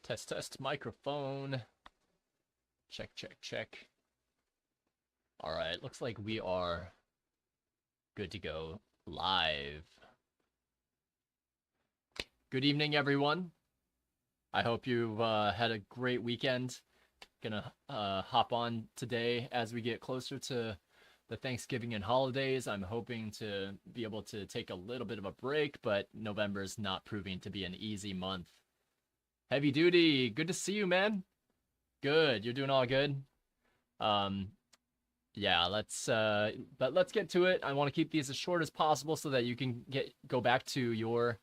Test microphone. Check. All right, looks like we are good to go live. Good evening, everyone. I hope you've had a great weekend. Gonna hop on today as we get closer to the Thanksgiving and holidays. I'm hoping to be able to take a little bit of a break, but November is not proving to be an easy month. Heavy Duty, good to see you, man. Good, you're doing all good. Yeah, let's get to it. I want to keep these as short as possible so that you can go back to your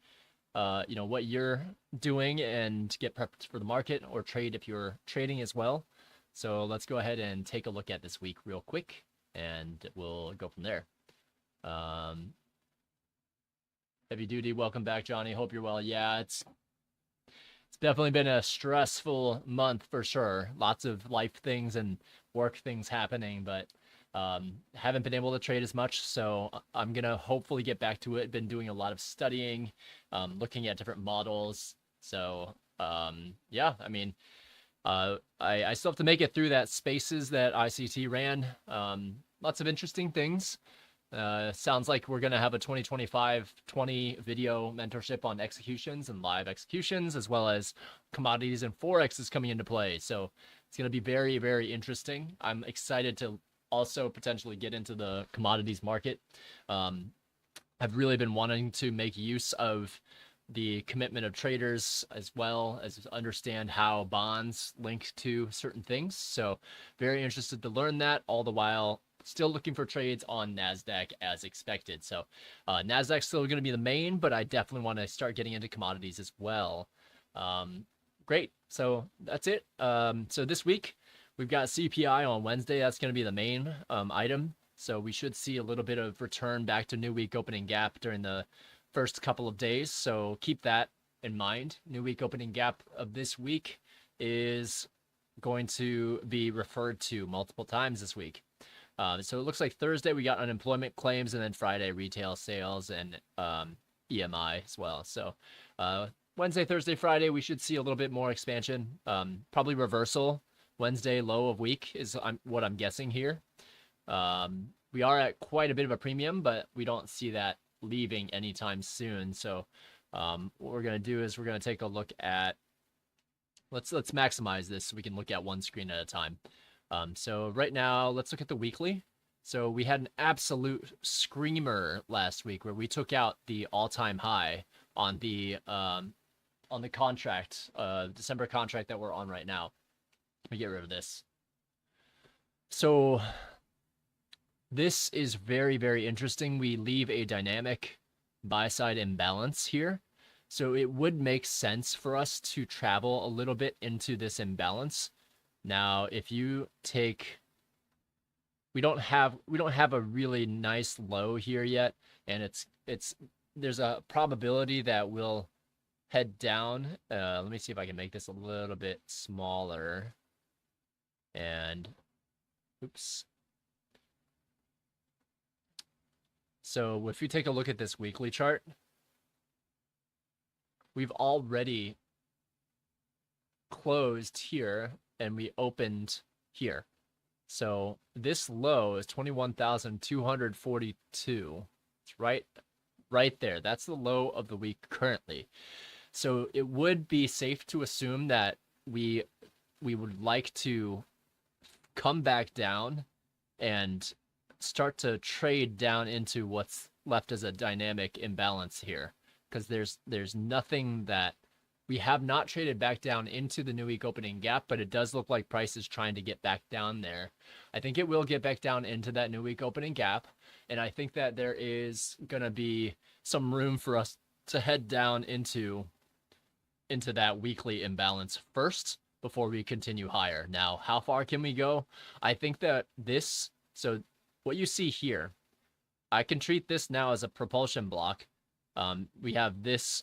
what you're doing and get prepped for the market or trade if you're trading as well. So let's go ahead and take a look at this week real quick, and we'll go from there. Heavy Duty, welcome back, Johnny. Hope you're well. Yeah, it's definitely been a stressful month for sure. Lots of life things and work things happening, but haven't been able to trade as much. So I'm going to hopefully get back to it. Been doing a lot of studying, looking at different models. So yeah, I mean, I still have to make it through that spaces that ICT ran. Lots of interesting things. Sounds like we're going to have a 2025-20 video mentorship on executions and live executions, as well as commodities and Forex is coming into play. So it's going to be very, very interesting. I'm excited to also potentially get into the commodities market. I've really been wanting to make use of the commitment of traders as well as understand how bonds link to certain things. So very interested to learn that, all the while still looking for trades on NASDAQ as expected. So NASDAQ's still going to be the main, but I definitely want to start getting into commodities as well. Great. So that's it. So this week we've got CPI on Wednesday. That's going to be the main item. So we should see a little bit of return back to new week opening gap during the first couple of days. So keep that in mind. New week opening gap of this week is going to be referred to multiple times this week. So it looks like Thursday we got unemployment claims, and then Friday retail sales and EMI as well. So Wednesday, Thursday, Friday, we should see a little bit more expansion. Probably reversal. Wednesday low of week is what I'm guessing here. We are at quite a bit of a premium, but we don't see that leaving anytime soon. So what we're going to do is we're going to take a look at, let's maximize this so we can look at one screen at a time. So right now, let's look at the weekly. So we had an absolute screamer last week where we took out the all-time high on the contract, December contract that we're on right now. Let me get rid of this. So this is very, very interesting. We leave a dynamic buy-side imbalance here. So it would make sense for us to travel a little bit into this imbalance. Now, if you take, we don't have a really nice low here yet, and there's a probability that we'll head down. Let me see if I can make this a little bit smaller. And oops. So if you take a look at this weekly chart, we've already closed here and we opened here. So this low is 21,242. It's right there. That's the low of the week currently. So it would be safe to assume that we would like to come back down and start to trade down into what's left as a dynamic imbalance here, because there's nothing that we have not traded back down into the new week opening gap, but it does look like price is trying to get back down there. I think it will get back down into that new week opening gap, and I think that there is going to be some room for us to head down into that weekly imbalance first before we continue higher. Now, how far can we go? I think that so what you see here, I can treat this now as a propulsion block. We have this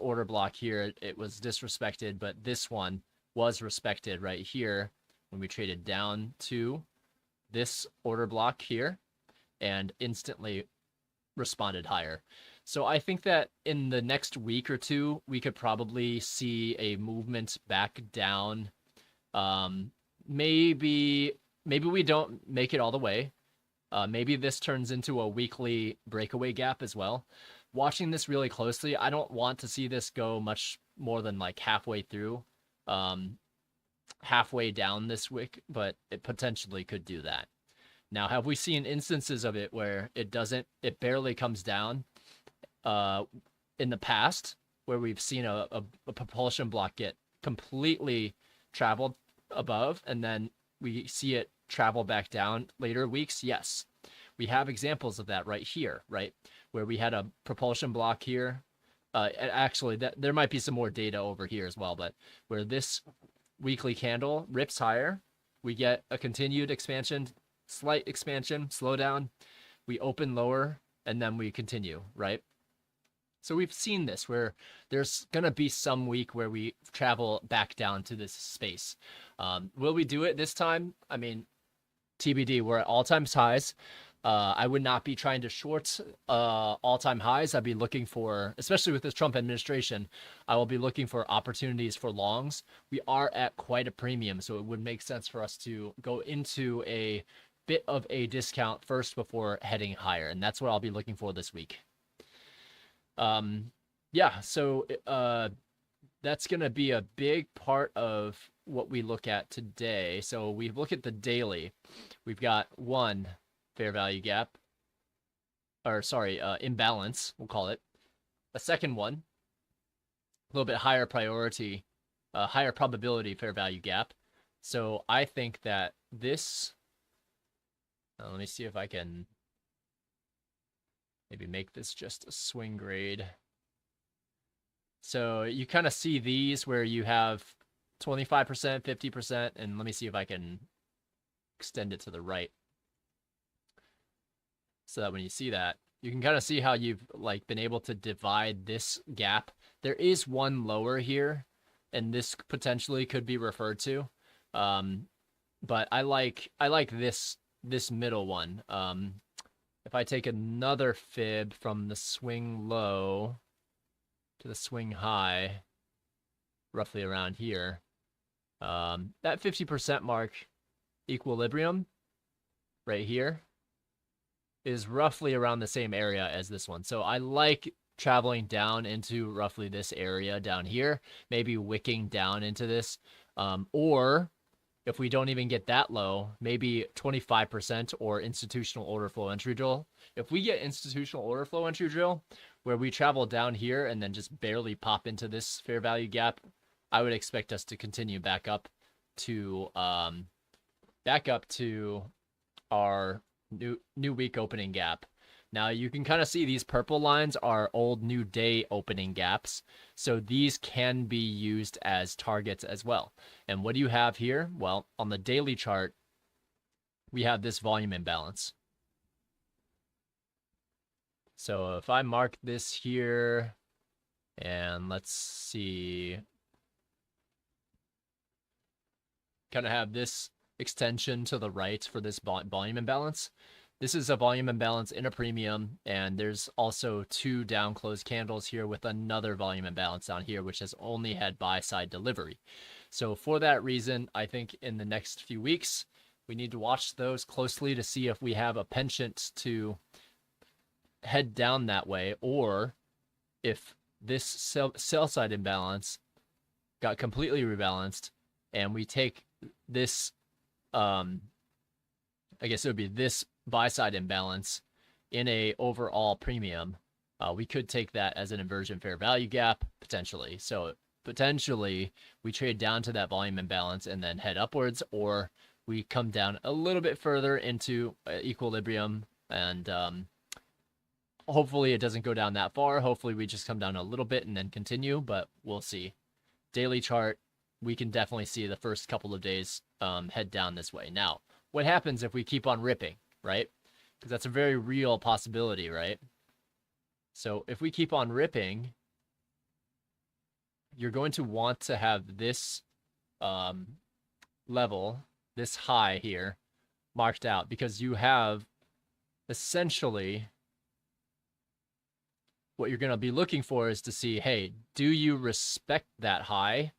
order block here. It was disrespected, but this one was respected right here when we traded down to this order block here and instantly responded higher. So I think that in the next week or two, we could probably see a movement back down. Um, maybe we don't make it all the way. Maybe this turns into a weekly breakaway gap as well. Watching this really closely, I don't want to see this go much more than like halfway through, um, halfway down this week, but it potentially could do that. Now, have we seen instances of it where it barely comes down uh, in the past, where we've seen a propulsion block get completely traveled above and then we see it travel back down later weeks? Yes. We have examples of that right here, right? Where we had a propulsion block here. Actually, there might be some more data over here as well, but where this weekly candle rips higher, we get a continued expansion, slight expansion, slowdown. We open lower, and then we continue, right? So we've seen this where there's going to be some week where we travel back down to this space. Will we do it this time? I mean, TBD. We're at all-time highs. I would not be trying to short all-time highs. I'd be looking for, especially with this Trump administration, I will be looking for opportunities for longs. We are at quite a premium, so it would make sense for us to go into a bit of a discount first before heading higher, and that's what I'll be looking for this week. Yeah, so that's going to be a big part of what we look at today. So we look at the daily. We've got one fair value gap, or sorry, imbalance, we'll call it. A second one, a little bit higher priority, higher probability fair value gap. So I think that this, let me see if I can maybe make this just a swing grade. So you kind of see these where you have 25%, 50%, and let me see if I can extend it to the right. So that when you see that, you can kind of see how you've like been able to divide this gap. There is one lower here, and this potentially could be referred to. But I like this middle one. If I take another fib from the swing low to the swing high, roughly around here, that 50% mark equilibrium right here is roughly around the same area as this one. So I like traveling down into roughly this area down here, maybe wicking down into this, or if we don't even get that low, maybe 25% or institutional order flow entry drill. If we get institutional order flow entry drill where we travel down here and then just barely pop into this fair value gap, I would expect us to continue back up to our new week opening gap. Now you can kind of see these purple lines are old new day opening gaps. So these can be used as targets as well. And what do you have here? Well, on the daily chart, we have this volume imbalance. So if I mark this here, and let's see, kind of have this extension to the right for this volume imbalance. This is a volume imbalance in a premium, and there's also two down close candles here with another volume imbalance down here, which has only had buy side delivery. So for that reason, I think in the next few weeks, we need to watch those closely to see if we have a penchant to head down that way, or if this sell side imbalance got completely rebalanced and we take this, I guess it would be this buy side imbalance in a overall premium, we could take that as an inversion fair value gap potentially. So potentially we trade down to that volume imbalance and then head upwards, or we come down a little bit further into equilibrium, and hopefully it doesn't go down that far. Hopefully we just come down a little bit and then continue, but we'll see. Daily chart, we can definitely see the first couple of days head down this way. Now, what happens if we keep on ripping, right? Because that's a very real possibility, right? So if we keep on ripping, you're going to want to have this level, this high here, marked out, because you have essentially what you're going to be looking for is to see, hey, do you respect that high?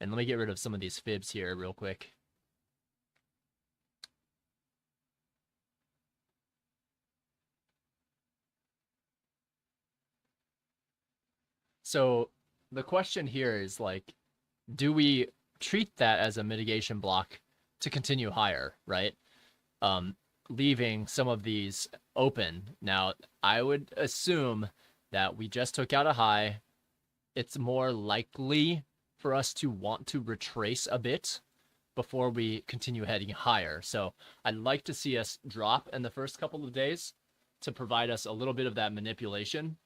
And let me get rid of some of these fibs here real quick. So the question here is like, do we treat that as a mitigation block to continue higher, right? Leaving some of these open. Now, I would assume that we just took out a high. It's more likely for us to want to retrace a bit before we continue heading higher. So I'd like to see us drop in the first couple of days to provide us a little bit of that manipulation.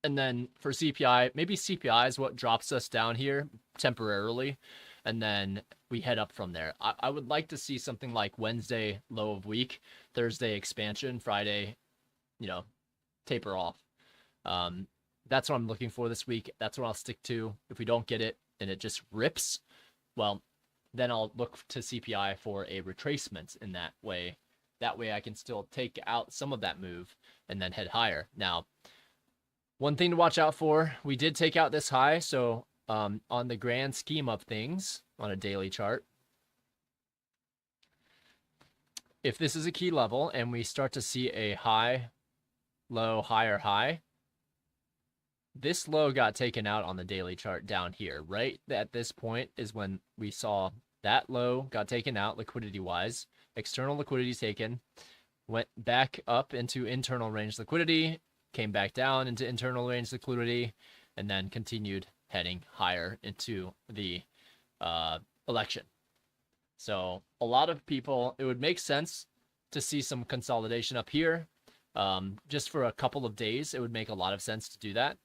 And then for CPI, maybe CPI is what drops us down here temporarily. And then we head up from there. I would like to see something like Wednesday, low of week, Thursday, expansion, Friday, taper off. That's what I'm looking for this week. That's what I'll stick to. If we don't get it and it just rips, well, then I'll look to CPI for a retracement in that way. That way I can still take out some of that move and then head higher. Now, one thing to watch out for, we did take out this high. So on the grand scheme of things on a daily chart, if this is a key level and we start to see a high, low, higher high, this low got taken out on the daily chart down here. Right at this point is when we saw that low got taken out liquidity wise. External liquidity taken, went back up into internal range liquidity, came back down into internal range liquidity, and then continued heading higher into the election. So a lot of people, it would make sense to see some consolidation up here. Just for a couple of days, it would make a lot of sense to do that.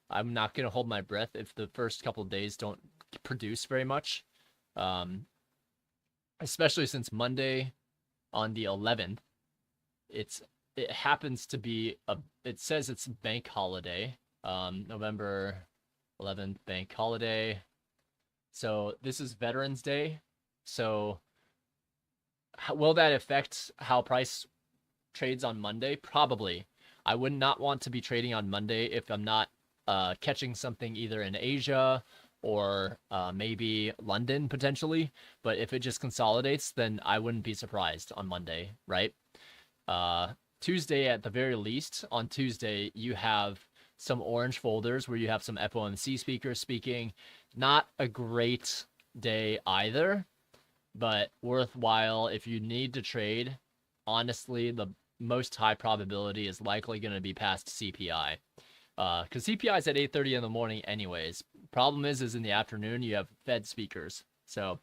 I'm not going to hold my breath if the first couple of days don't produce very much. Especially since Monday on the 11th, it happens to be it says it's bank holiday, November 11th, bank holiday. So this is Veterans Day. So will that affect how price trades on Monday? Probably. I would not want to be trading on Monday if I'm not catching something either in Asia or maybe London potentially. But if it just consolidates, then I wouldn't be surprised on Monday, right? Tuesday, at the very least, on Tuesday, you have some orange folders where you have some FOMC speakers speaking. Not a great day either, but worthwhile if you need to trade. Honestly, the most high probability is likely going to be past CPI. Because CPI is at 8:30 in the morning anyways. Problem is in the afternoon, you have Fed speakers. So,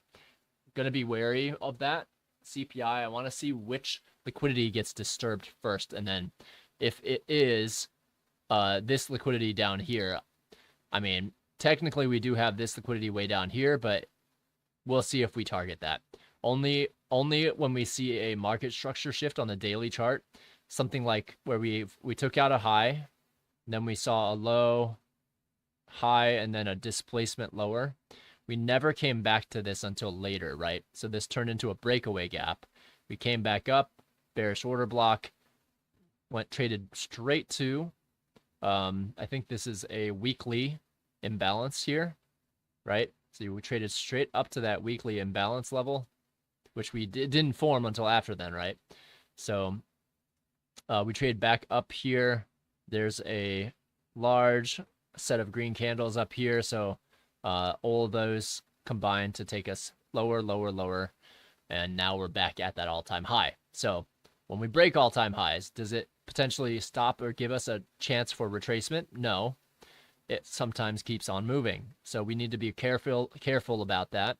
going to be wary of that. CPI, I want to see which liquidity gets disturbed first. And then if it is this liquidity down here, I mean, technically we do have this liquidity way down here, but we'll see if we target that. Only when we see a market structure shift on the daily chart, something like where we took out a high, then we saw a low, high, and then a displacement lower. We never came back to this until later, right? So this turned into a breakaway gap. We came back up, bearish order block, traded straight to, I think this is a weekly imbalance here, right? So we traded straight up to that weekly imbalance level, which we didn't form until after then, right? So we trade back up here. There's a large set of green candles up here. So all of those combined to take us lower, lower, lower. And now we're back at that all-time high. So when we break all-time highs, does it potentially stop or give us a chance for retracement? No. It sometimes keeps on moving. So we need to be careful about that.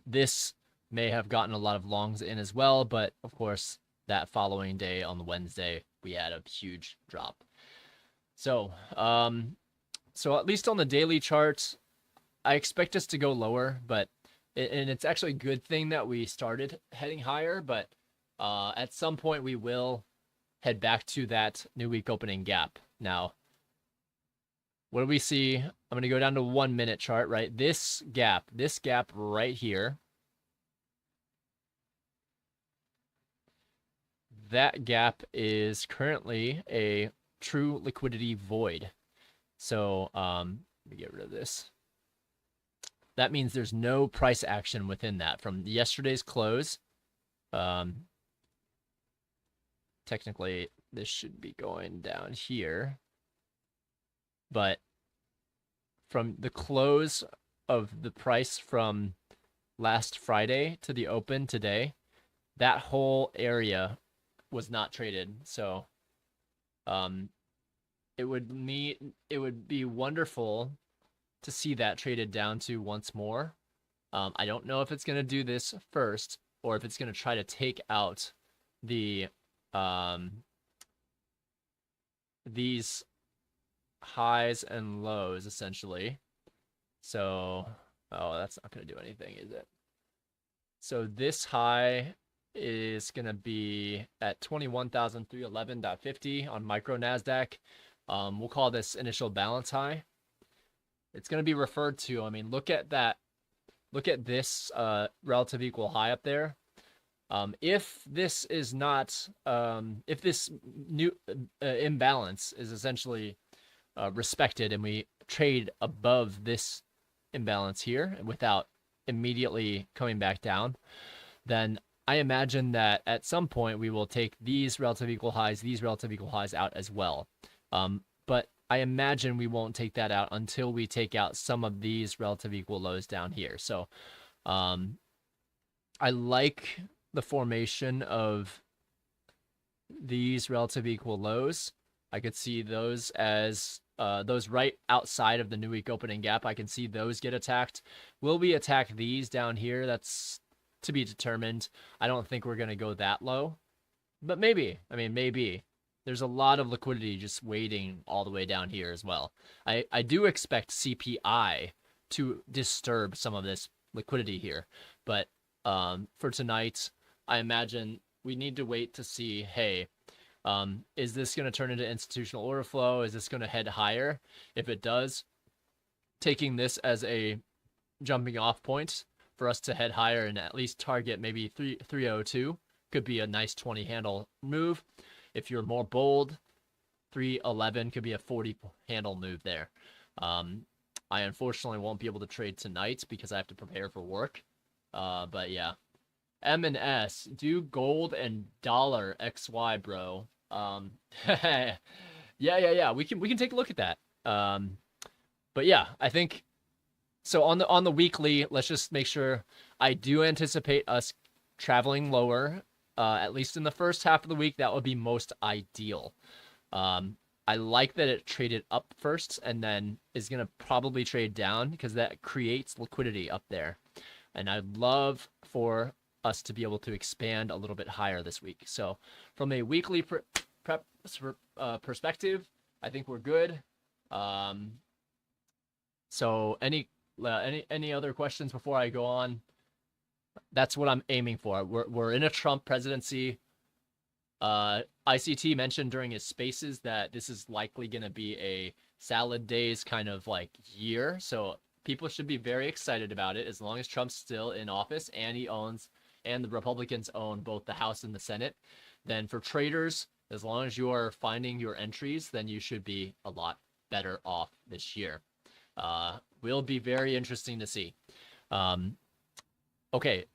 This may have gotten a lot of longs in as well, but of course, that following day on the Wednesday, we had a huge drop. So, at least on the daily chart, I expect us to go lower, but and it's actually a good thing that we started heading higher, but at some point we will head back to that new week opening gap. Now, what do we see? I'm going to go down to 1 minute chart, right? This gap right here, that gap is currently a true liquidity void. So let me get rid of this. That means there's no price action within that from yesterday's close. Technically, this should be going down here. But from the close of the price from last Friday to the open today, that whole area was not traded. So it would be wonderful to see that traded down to once more. I don't know if it's going to do this first or if it's going to try to take out the these highs and lows essentially. So, oh, that's not going to do anything, is it? So this high is going to be at 21,311.50 on micro NASDAQ. We'll call this initial balance high. It's going to be referred to, I mean, look at that. Look at this relative equal high up there. If this is not, if this new imbalance is essentially respected and we trade above this imbalance here without immediately coming back down, then I imagine that at some point we will take these relative equal highs out as well. But I imagine we won't take that out until we take out some of these relative equal lows down here. So I like the formation of these relative equal lows. I could see those as those right outside of the new week opening gap. I can see those get attacked. Will we attack these down here? That's to be determined. I don't think we're going to go that low, but maybe. I mean, maybe. There's a lot of liquidity just waiting all the way down here as well. I do expect CPI to disturb some of this liquidity here, but for tonight, I imagine we need to wait to see, hey, is this going to turn into institutional order flow? Is this going to head higher? If it does, taking this as a jumping off point for us to head higher and at least target maybe 302 could be a nice 20 handle move. If you're more bold, 311 could be a 40 handle move there. I unfortunately won't be able to trade tonight because I have to prepare for work. But yeah, M&S, do gold and dollar XY, bro. Yeah. We can take a look at that. But yeah, I think so. On the weekly, let's just make sure. I do anticipate us traveling lower. At least in the first half of the week, that would be most ideal. I like that it traded up first and then is going to probably trade down because that creates liquidity up there. And I'd love for us to be able to expand a little bit higher this week. So from a weekly perspective, I think we're good. So any other questions before I go on? That's what I'm aiming for. We're in a Trump presidency. ICT mentioned during his spaces that this is likely going to be a salad days kind of like year. So people should be very excited about it as long as Trump's still in office and the Republicans own both the House and the Senate. Then for traders, as long as you are finding your entries, then you should be a lot better off this year. Will be very interesting to see. Okay.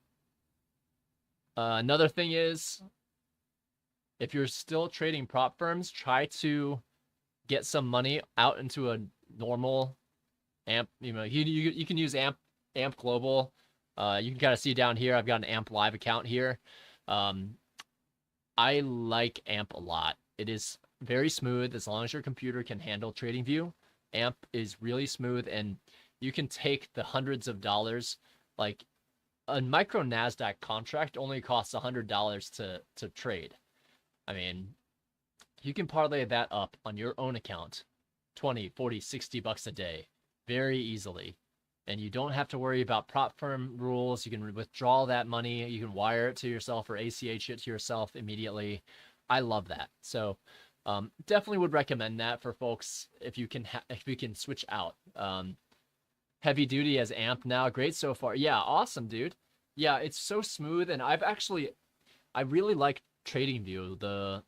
Another thing is, if you're still trading prop firms, try to get some money out into a normal AMP. You know, you can use AMP Global. You can kind of see down here, I've got an AMP Live account here. I like AMP a lot. It is very smooth as long as your computer can handle TradingView. AMP is really smooth, and you can take the hundreds of dollars. Like a micro NASDAQ contract only costs $100 to trade. I mean, you can parlay that up on your own account, 20, 40, 60 bucks a day, very easily. And you don't have to worry about prop firm rules. You can withdraw that money. You can wire it to yourself or ACH it to yourself immediately. I love that. So definitely would recommend that for folks if you can switch out. Heavy duty as AMP now. Great so far. Yeah, awesome, dude. Yeah, it's so smooth. And I really like TradingView.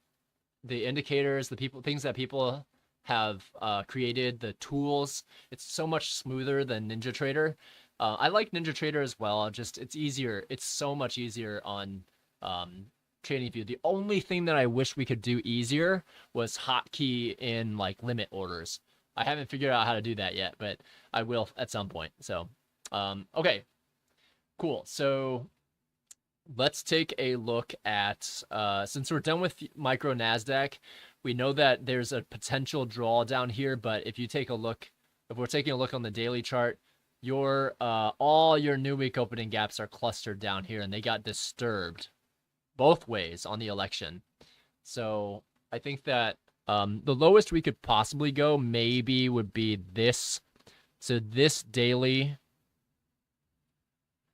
the indicators, the things that people have created, the tools. It's so much smoother than NinjaTrader. I like NinjaTrader as well. Just it's easier. It's so much easier on TradingView. The only thing that I wish we could do easier was hotkey in like limit orders. I haven't figured out how to do that yet, but I will at some point. So, okay, cool. So let's take a look at, since we're done with micro NASDAQ, we know that there's a potential drawdown here, but if you take a look, if we're taking a look on the daily chart, all your new week opening gaps are clustered down here, and they got disturbed both ways on the election. So I think that the lowest we could possibly go maybe would be this. So this daily,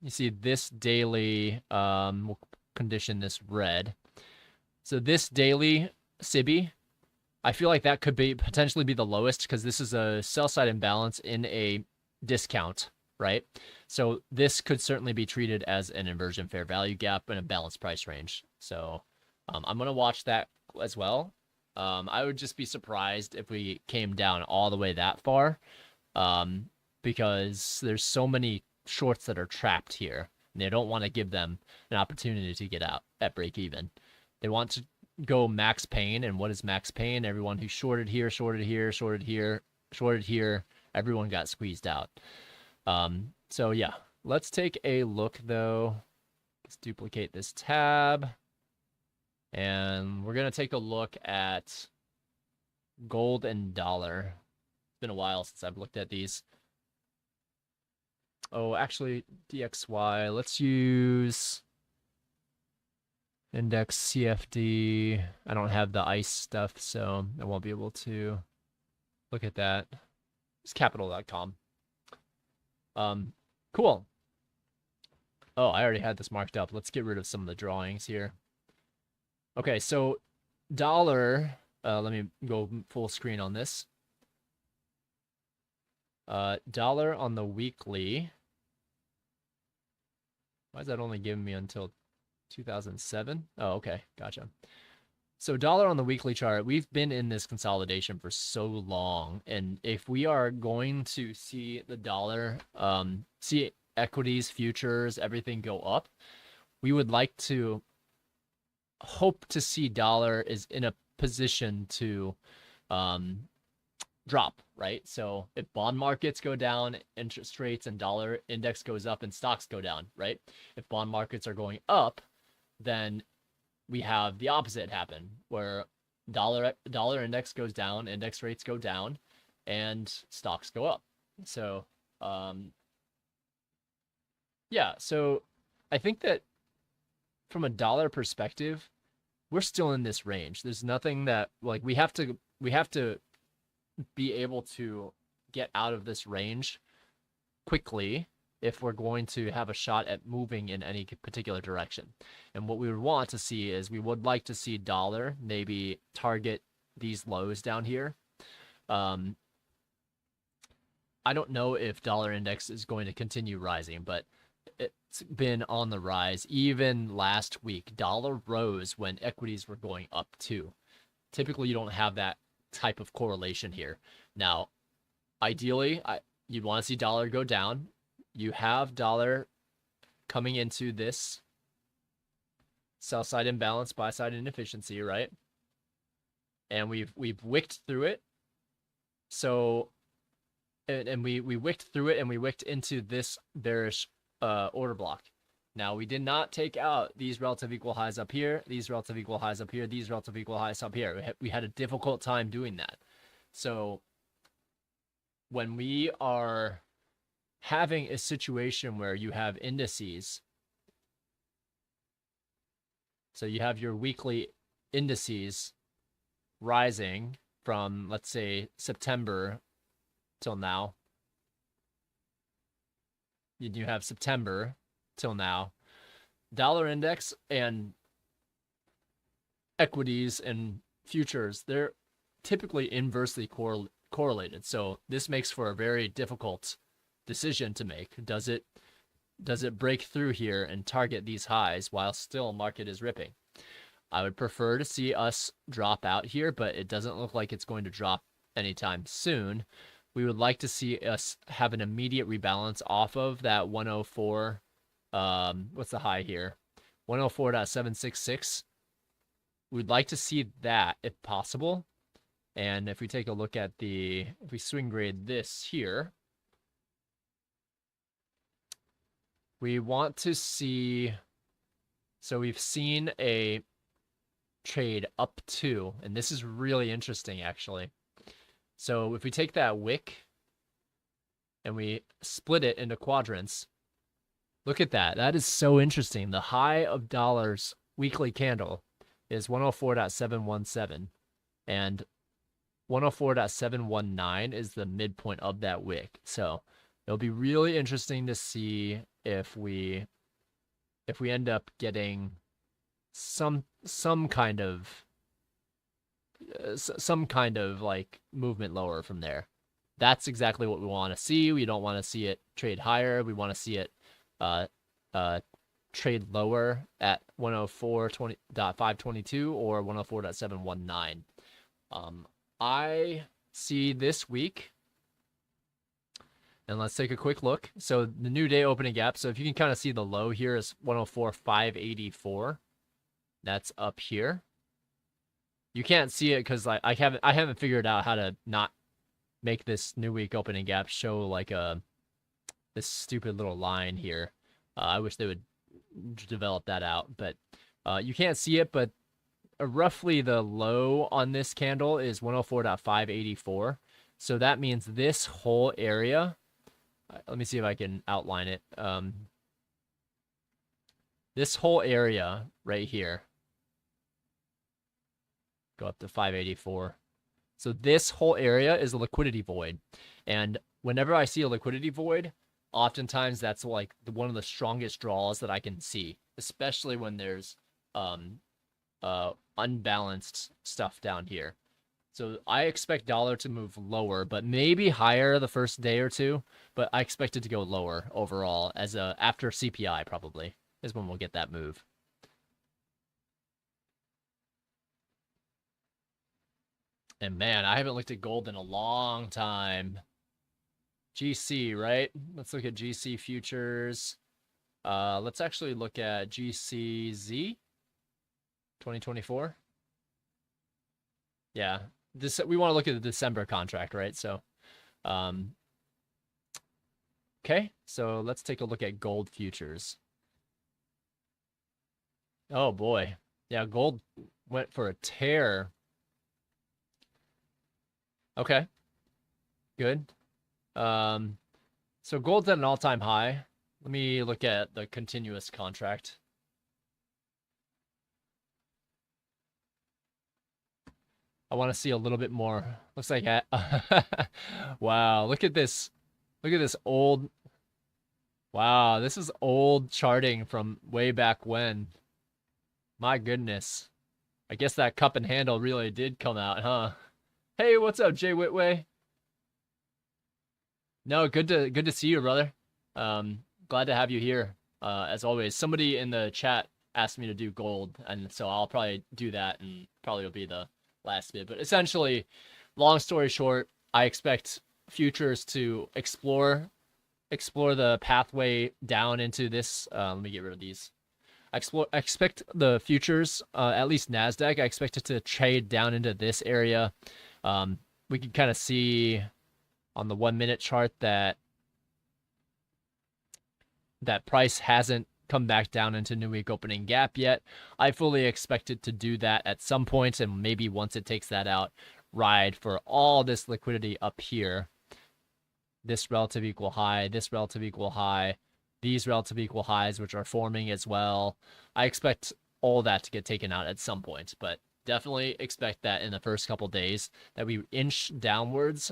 you see this daily, we'll condition this red. So this daily CBI, I feel like that could be potentially be the lowest because this is a sell side imbalance in a discount, right? So this could certainly be treated as an inversion fair value gap in a balanced price range. So I'm going to watch that as well. I would just be surprised if we came down all the way that far, because there's so many shorts that are trapped here, and they don't want to give them an opportunity to get out at break even. They want to go max pain, and what is max pain? Everyone who shorted here, shorted here, shorted here, shorted here, everyone got squeezed out. So yeah, let's take a look though. Let's duplicate this tab, and we're gonna take a look at gold and dollar. It's been a while since I've looked at these. Oh, actually, DXY. Let's use index CFD. I don't have the ICE stuff, so I won't be able to look at that. It's capital.com. Cool. Oh, I already had this marked up. Let's get rid of some of the drawings here. Okay, so dollar, let me go full screen on this. Dollar on the weekly. Why is that only giving me until 2007? Oh, okay, gotcha. So dollar on the weekly chart, we've been in this consolidation for so long, and if we are going to see the dollar, see equities, futures, everything go up, we would like to hope to see dollar is in a position to drop, right? So if bond markets go down, interest rates and dollar index goes up and stocks go down, right? If bond markets are going up, then we have the opposite happen, where dollar index goes down, index rates go down, and stocks go up. So yeah, so I think that from a dollar perspective, we're still in this range. There's nothing that, like, we have to be able to get out of this range quickly if we're going to have a shot at moving in any particular direction. And what we would want to see is, we would like to see dollar maybe target these lows down here. I don't know if dollar index is going to continue rising, but it's been on the rise. Even last week, dollar rose when equities were going up too. Typically, you don't have that type of correlation here. Now, ideally, you'd want to see dollar go down. You have dollar coming into this sell side imbalance, buy side inefficiency, right? And we've wicked through it. So, and we wicked through it, and we wicked into this bearish order block. Now, we did not take out these relative equal highs up here, these relative equal highs up here, these relative equal highs up here. We had a difficult time doing that. So when we are having a situation where you have indices, so you have your weekly indices rising from, let's say, September till now. You have September till now. Dollar index and equities and futures, they're typically inversely correlated. So this makes for a very difficult decision to make. Does it break through here and target these highs while still market is ripping? I would prefer to see us drop out here, but it doesn't look like it's going to drop anytime soon. We would like to see us have an immediate rebalance off of that 104. What's the high here? 104.766. We'd like to see that if possible. And if we take a look at if we swing grade this here, we want to see, so we've seen a trade up to, and this is really interesting actually. So if we take that wick and we split it into quadrants, look at that. That is so interesting. The high of dollars weekly candle is 104.717, and 104.719 is the midpoint of that wick. So it'll be really interesting to see if we end up getting some kind of like movement lower from there. That's exactly what we want to see. We don't want to see it trade higher. We want to see it trade lower at 104.522 or 104.719. I see this week, and let's take a quick look. So the new day opening gap. So if you can kind of see the low here is 104.584. That's up here. You can't see it because I haven't figured out how to not make this new week opening gap show like this stupid little line here. I wish they would develop that out, but you can't see it. But roughly the low on this candle is 104.584. So that means this whole area. Let me see if I can outline it. This whole area right here. Go up to 584. So this whole area is a liquidity void. And whenever I see a liquidity void, oftentimes that's like one of the strongest draws that I can see, especially when there's unbalanced stuff down here. So I expect dollar to move lower, but maybe higher the first day or two, but I expect it to go lower overall as after CPI probably is when we'll get that move. And man, I haven't looked at gold in a long time. GC, right? Let's look at GC futures. Let's actually look at GCZ 2024. Yeah, we want to look at the December contract, right? So, okay, so let's take a look at gold futures. Oh boy, yeah, gold went for a tear. Okay, good. So gold's at an all-time high. Let me look at the continuous contract. I want to see a little bit more. Looks like wow, look at this. Look at this old. Wow, this is old charting from way back when. My goodness. I guess that cup and handle really did come out, huh? Hey, what's up, Jay Whitway? No, good to see you, brother. Glad to have you here. As always, somebody in the chat asked me to do gold, and so I'll probably do that, and probably will be the last bit. But essentially, long story short, I expect futures to explore the pathway down into this. Let me get rid of these. I expect the futures, at least NASDAQ, I expect it to trade down into this area. We can kind of see on the 1 minute chart that price hasn't come back down into new week opening gap yet. I fully expect it to do that at some point, and maybe once it takes that out, ride for all this liquidity up here. This relative equal high, this relative equal high, these relative equal highs, which are forming as well. I expect all that to get taken out at some point, but definitely expect that in the first couple days that we inch downwards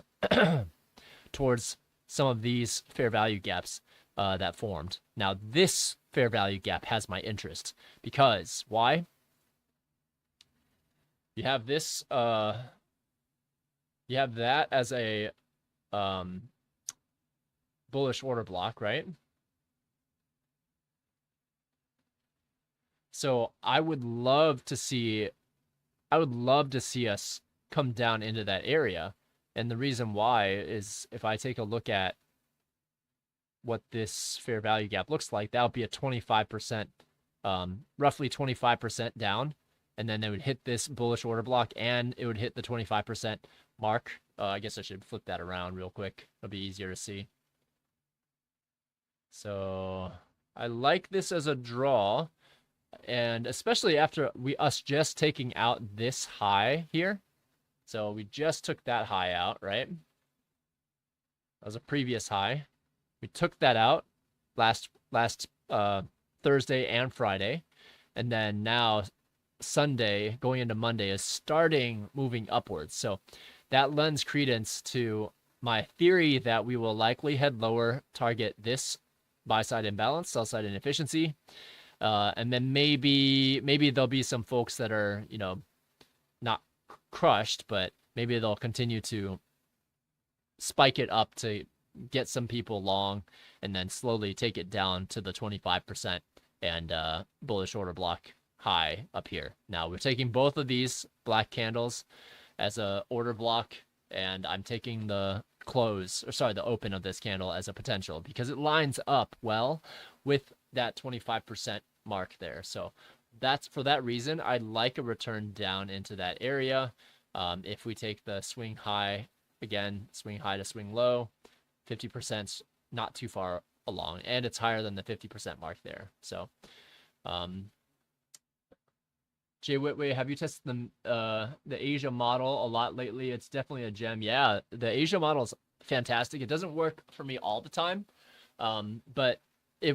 towards some of these fair value gaps that formed. Now, this fair value gap has my interest because why? You have this, you have that as a bullish order block, right? So I would love to see us come down into that area. And the reason why is if I take a look at what this fair value gap looks like, that would be a 25%, roughly 25% down. And then they would hit this bullish order block and it would hit the 25% mark. I guess I should flip that around real quick. It'll be easier to see. So I like this as a draw. And especially after us just taking out this high here. So we just took that high out, right? That was a previous high. We took that out last Thursday and Friday. And then now Sunday going into Monday is starting moving upwards. So that lends credence to my theory that we will likely head lower, target this buy side imbalance, sell side inefficiency. And then maybe there'll be some folks that are, not crushed, but maybe they'll continue to spike it up to get some people long and then slowly take it down to the 25% and bullish order block high up here. Now we're taking both of these black candles as a order block, and I'm taking the open of this candle as a potential because it lines up well with that 25% mark there. So that's for that reason, I'd like a return down into that area. If we take the swing high, again, swing high to swing low, 50% not too far along, and it's higher than the 50% mark there. So, Jay Whitway, have you tested the Asia model a lot lately? It's definitely a gem. Yeah, the Asia model is fantastic. It doesn't work for me all the time, but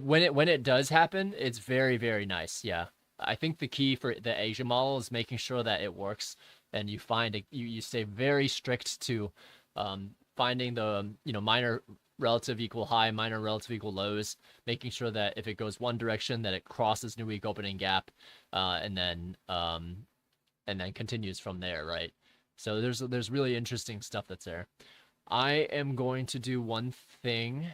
when it does happen, it's very, very nice. Yeah, I think the key for the Asia model is making sure that it works, and you stay very strict to finding the minor relative equal high, minor relative equal lows, making sure that if it goes one direction, that it crosses new week opening gap, and then continues from there, right? So there's really interesting stuff that's there. I am going to do one thing.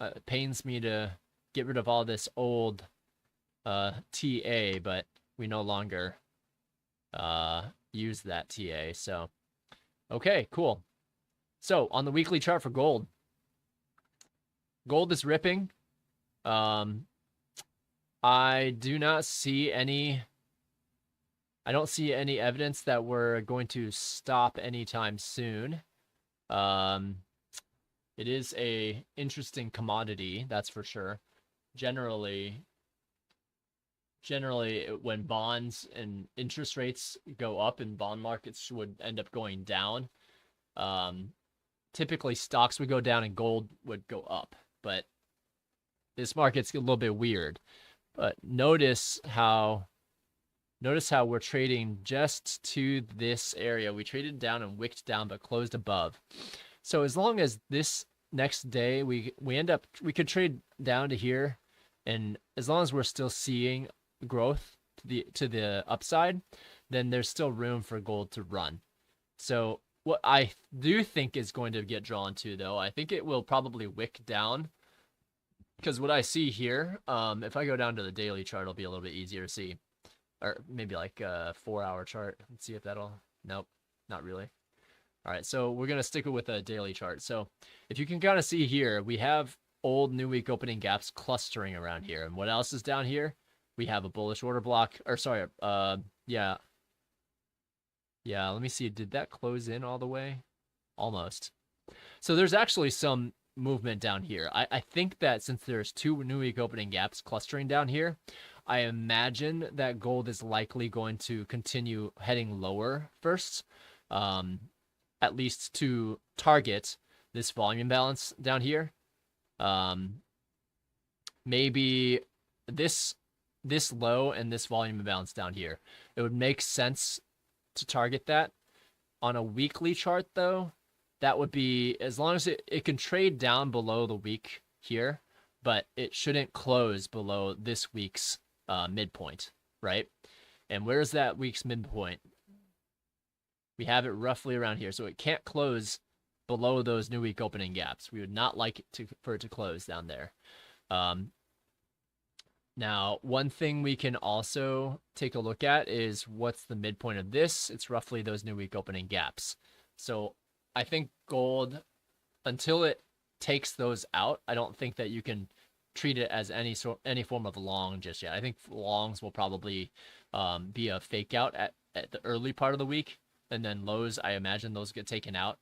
It pains me to get rid of all this old TA, but we no longer use that TA. So, okay, cool. So on the weekly chart for gold is ripping. I don't see any evidence that we're going to stop anytime soon. It is a interesting commodity, that's for sure. Generally, when bonds and interest rates go up and bond markets would end up going down, typically stocks would go down and gold would go up. But this market's a little bit weird. But notice how we're trading just to this area. We traded down and wicked down, but closed above. So as long as this next day we could trade down to here, and as long as we're still seeing growth to the upside, then there's still room for gold to run. So what I do think is going to get drawn to, though, I think it will probably wick down, because what I see here, if I go down to the daily chart, it'll be a little bit easier to see, or maybe like a 4-hour chart. Let's see if nope, not really. All right, so we're going to stick with a daily chart. So if you can kind of see here, we have old new week opening gaps clustering around here. And what else is down here? We have a bullish order block, or sorry, yeah, let me see. Did that close in all the way? Almost. So there's actually some movement down here. I think that since there's two new week opening gaps clustering down here, I imagine that gold is likely going to continue heading lower first, at least to target this volume balance down here. Maybe this low and this volume imbalance down here. It would make sense to target that. On a weekly chart, though, that would be, as long as it can trade down below the week here, but it shouldn't close below this week's midpoint, right? And where's that week's midpoint? We have it roughly around here, so it can't close below those new week opening gaps. We would not like it for it to close down there. Now, one thing we can also take a look at is what's the midpoint of this. It's roughly those new week opening gaps. So I think gold, until it takes those out, I don't think that you can treat it as any form of long just yet. I think longs will probably be a fake out at the early part of the week, and then lows, I imagine those get taken out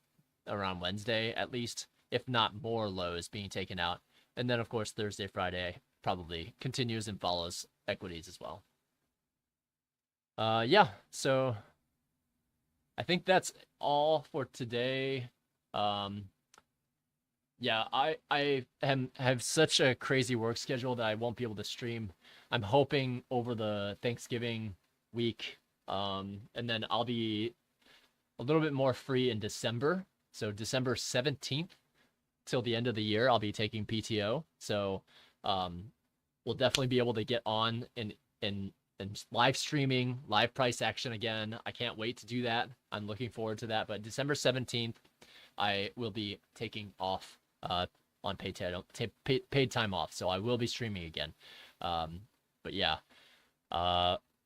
around Wednesday at least, if not more lows being taken out. And then of course Thursday, Friday probably continues and follows equities as well. Yeah, so I think that's all for today. Yeah, I have such a crazy work schedule that I won't be able to stream. I'm hoping over the Thanksgiving week, and then I'll be a little bit more free in December. So December 17th till the end of the year, I'll be taking PTO. So we'll definitely be able to get on and live streaming, live price action again. I can't wait to do that. I'm looking forward to that. But December 17th, I will be taking off on paid time off. So I will be streaming again. But yeah,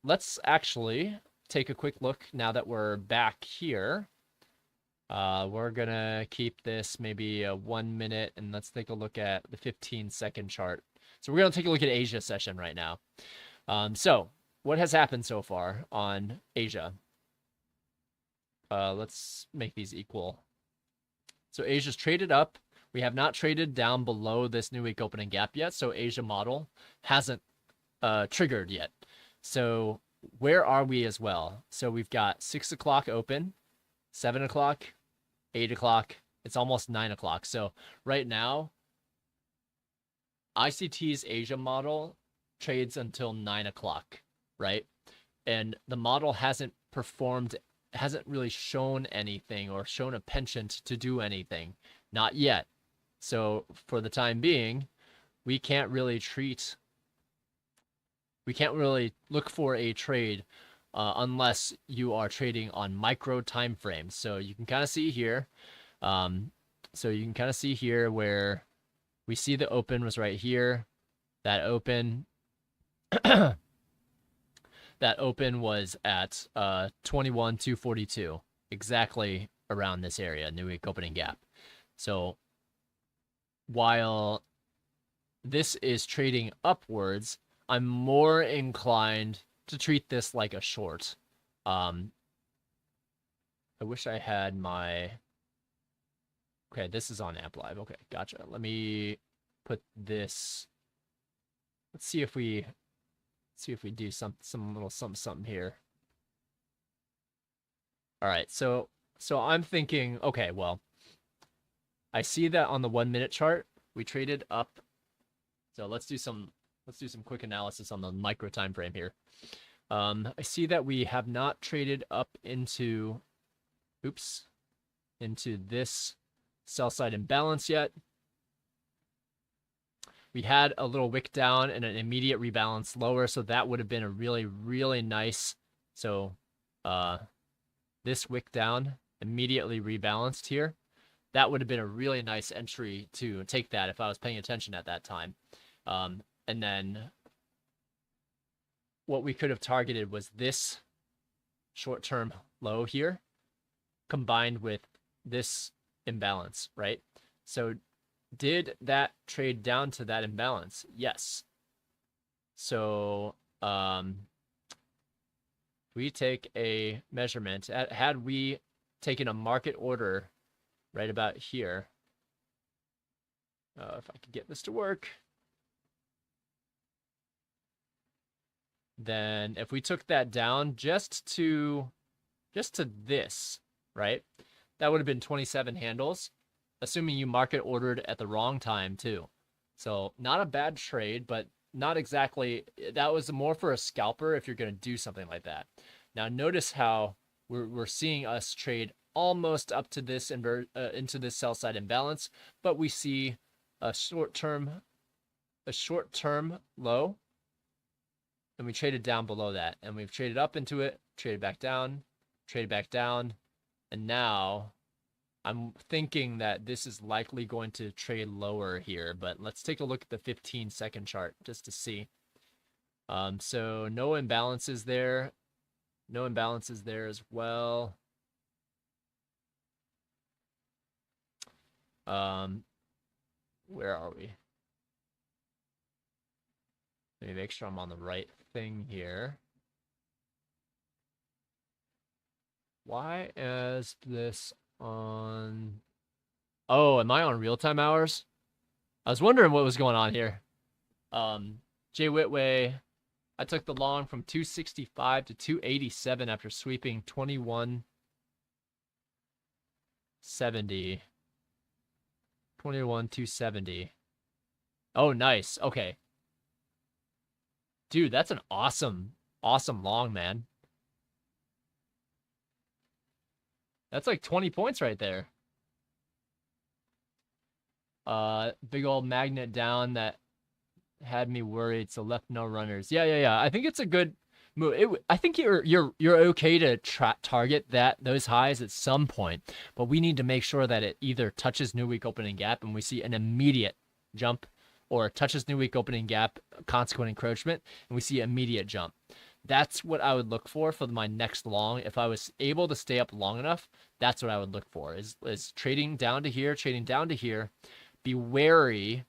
let's actually take a quick look now that we're back here. We're gonna keep this maybe 1 minute, and let's take a look at the 15-second chart. So we're gonna take a look at Asia session right now. So what has happened so far on Asia? Let's make these equal. So Asia's traded up. We have not traded down below this new week opening gap yet, so Asia model hasn't triggered yet. So where are we as well? So we've got 6 o'clock open, 7 o'clock, 8 o'clock. It's almost 9 o'clock. So right now, ICT's Asia model trades until 9 o'clock, right? And the model hasn't performed, hasn't really shown anything or shown a penchant to do anything. Not yet. So for the time being, we can't really look for a trade unless you are trading on micro time frames. So you can kind of see here. Where we see the open was right here. That open that open was at 21,242, exactly around this area, new week opening gap. So while this is trading upwards, I'm more inclined to treat this like a short. I wish I had my... Okay, this is on Amp Live. Okay, gotcha. Let me put this... Let's see if we do some little something here. All right, so I'm thinking, okay, well, I see that on the 1 minute chart, we traded up. So let's do some quick analysis on the micro time frame here. I see that we have not traded up into this sell side imbalance yet. We had a little wick down and an immediate rebalance lower, so that would have been a really, really nice. So this wick down immediately rebalanced here. That would have been a really nice entry to take that if I was paying attention at that time. And then what we could have targeted was this short-term low here combined with this imbalance, right? So did that trade down to that imbalance? Yes. So we take a measurement. Had we taken a market order right about here, if I could get this to work, then if we took that down just to this, right, that would have been 27 handles, assuming you market ordered at the wrong time too. So not a bad trade, but not exactly. That was more for a scalper if you're going to do something like that. Now notice how we're seeing us trade almost up to this into this sell side imbalance, but we see a short-term low, and we traded down below that, and we've traded up into it, traded back down, and now I'm thinking that this is likely going to trade lower here. But let's take a look at the 15-second chart just to see. So no imbalances there. No imbalances there as well. Where are we? Let me make sure I'm on the right thing here. Why is this on? Oh, am I on real-time hours? I was wondering what was going on here. Jay Whitway, I took the long from 265 to 287 after sweeping 2170. 270. Oh, nice. Okay. Dude, that's an awesome long, man. That's like 20 points right there. Big old magnet down that had me worried. So left no runners. Yeah. I think it's a good move. I think you're okay to target those highs at some point, but we need to make sure that it either touches new week opening gap and we see an immediate jump, or touches new week opening gap, consequent encroachment, and we see immediate jump. That's what I would look for my next long. If I was able to stay up long enough, that's what I would look for, is trading down to here, trading down to here. Be wary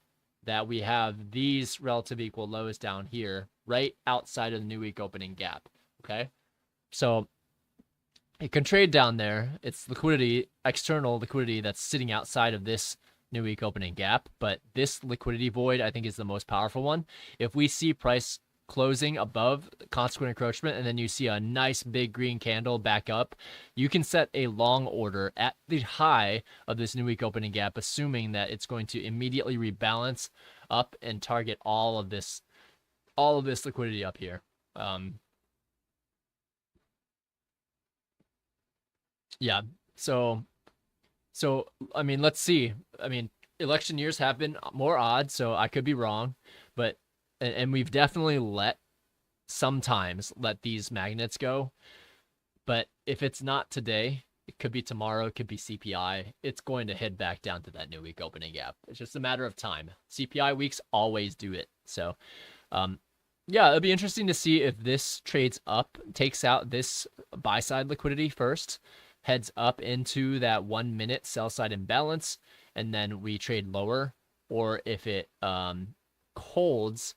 that we have these relative equal lows down here, right outside of the new week opening gap, okay? So it can trade down there. It's liquidity, external liquidity that's sitting outside of this new week opening gap, but this liquidity void I think is the most powerful one. If we see price closing above consequent encroachment and then you see a nice big green candle back up, you can set a long order at the high of this new week opening gap, assuming that it's going to immediately rebalance up and target all of this liquidity up here. Yeah, so I mean, let's see. I mean, election years have been more odd, so I could be wrong, but and we've definitely sometimes let these magnets go. But if it's not today, it could be tomorrow, it could be CPI. It's going to head back down to that new week opening gap. It's just a matter of time. CPI weeks always do it. So, yeah, it'll be interesting to see if this trades up, takes out this buy side liquidity first, heads up into that 1 minute sell side imbalance, and then we trade lower, or if it holds.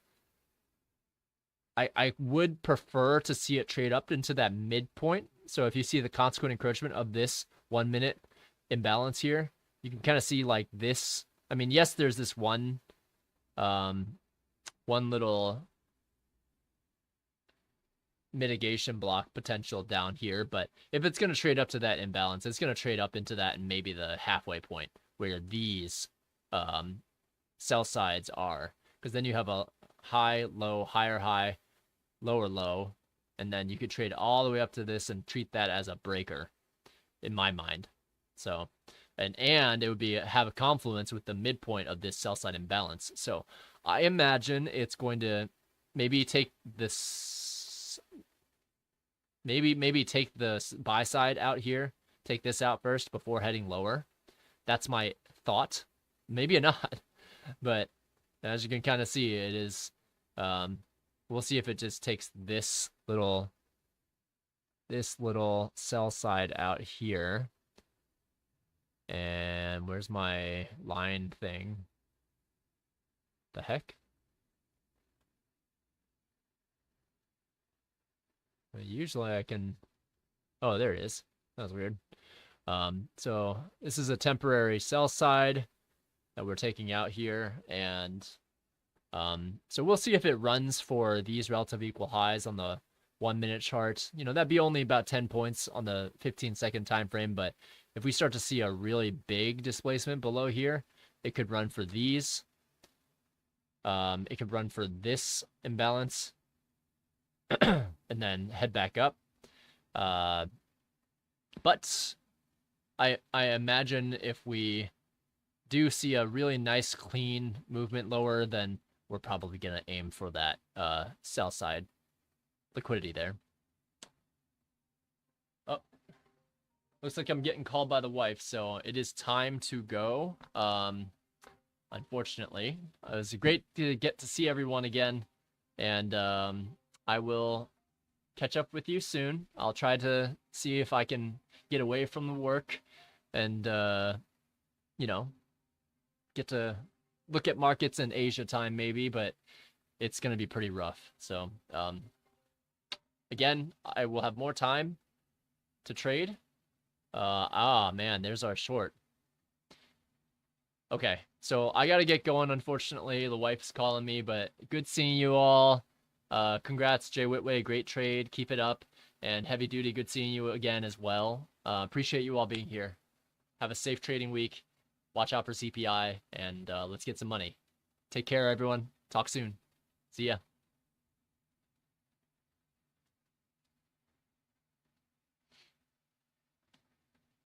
I would prefer to see it trade up into that midpoint. So if you see the consequent encroachment of this 1 minute imbalance here, you can kind of see like this. I mean, yes, there's this one little mitigation block potential down here, but if it's going to trade up to that imbalance, it's going to trade up into that and maybe the halfway point where these sell sides are, because then you have a high, low, higher, high, lower, low, and then you could trade all the way up to this and treat that as a breaker, in my mind. So, and it would have a confluence with the midpoint of this sell side imbalance. So I imagine it's going to maybe take this, maybe take the buy side out here, take this out first before heading lower. That's my thought. Maybe not, but as you can kind of see, it is, we'll see if it just takes this little sell side out here. And where's my line thing? The heck? Usually I can, oh, there it is. That was weird. So this is a temporary sell side that we're taking out here, and so we'll see if it runs for these relative equal highs on the 1 minute chart. You know, that'd be only about 10 points on the 15-second time frame, but if we start to see a really big displacement below here, it could run for these. It could run for this imbalance and then head back up. But I imagine if we do see a really nice clean movement lower, then we're probably going to aim for that sell side liquidity there. Oh, looks like I'm getting called by the wife, so it is time to go. Unfortunately, it was great to get to see everyone again, and I will catch up with you soon. I'll try to see if I can get away from the work and you know, get to look at markets in Asia time maybe, but it's going to be pretty rough. So, again, I will have more time to trade. Man, there's our short. Okay, so I got to get going, unfortunately. The wife's calling me, but good seeing you all. Congrats, Jay Whitway. Great trade. Keep it up. And Heavy Duty, good seeing you again as well. Appreciate you all being here. Have a safe trading week. Watch out for CPI, and let's get some money. Take care, everyone. Talk soon. See ya.